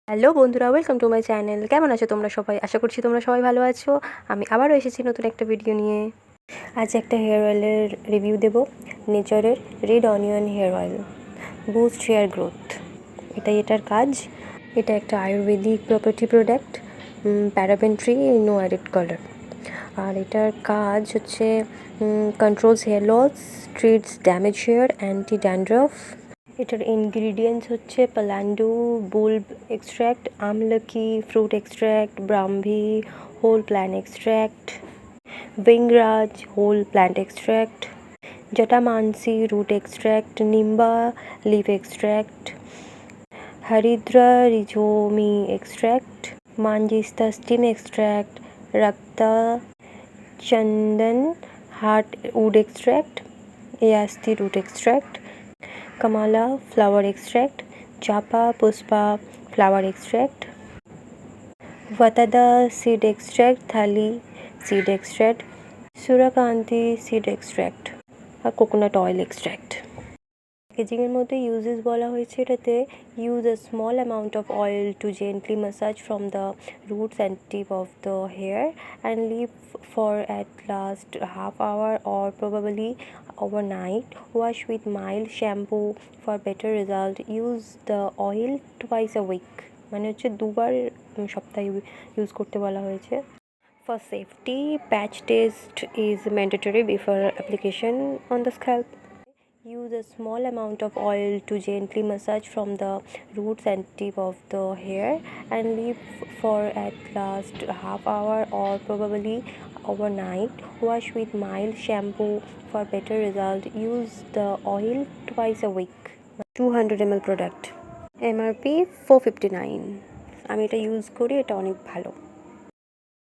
Hello বন্ধুরা, welcome to my channel. কেমন আছো তোমরা সবাই? আশা করছি তোমরা সবাই ভালো আছো। আমি আবারও এসেছি নতুন একটা ভিডিও নিয়ে। আজ একটা হেয়ার অয়েলের রিভিউ দেব। নেচারের red onion hair oil, boost hair growth. এটার কাজ। এটা একটা Ayurvedic property product, paraben free, no added colour. আর এটার কাজ হচ্ছে controls hair loss, treats damage hair, anti dandruff. এটার ইনগ্রিডিয়েন্টস হচ্ছে পালান্ডু, বুলব এক্সট্র্যাক্ট, আমলকি ফ্রুট এক্সট্র্যাক্ট, ব্রাহ্মী হোল প্ল্যান্ট এক্সট্র্যাক্ট, ভিংরাজ হোল প্ল্যান্ট এক্সট্র্যাক্ট, জটামানসি রুট এক্সট্র্যাক্ট, নিম্বা লিফ এক্সট্র্যাক্ট, হরিদ্রা রিজোমি এক্সট্র্যাক্ট, মাঞ্জিস্তা স্টিম এক্সট্র্যাক্ট, রক্তা চন্দন heartwood extract, ইয়াস্তি root extract, কামালা ফ্লাওয়ার এক্সট্র্যাক্ট, চাপা পুষ্পা ফ্লাওয়ার এক্সট্র্যাক্ট, ভাতাদা সিড এক্সট্র্যাক্ট, থালি সিড এক্সট্র্যাক্ট, সুরাকান্তি সিড এক্সট্র্যাক্ট আর কোকোনাট অয়েল এক্সট্র্যাক্ট। প্যাকেজিংয়ের মধ্যে ইউজেস বলা হয়েছে এটাতে, use a small amount of oil to gently massage from the roots and tip of the hair and leave for at last half hour or probably overnight. Wash with mild shampoo for better result. Use the oil twice a week. মানে হচ্ছে দুবার সপ্তাহে use করতে বলা হয়েছে। For safety, patch test is mandatory before application on the scalp. Use a small amount of oil to gently massage from the roots and tip of the hair and leave for at last half hour or probably overnight. Wash with mild shampoo for better result. Use the oil twice a week. 200 ml product. MRP 459. আমি এটা use করি, এটা অনেক ভালো।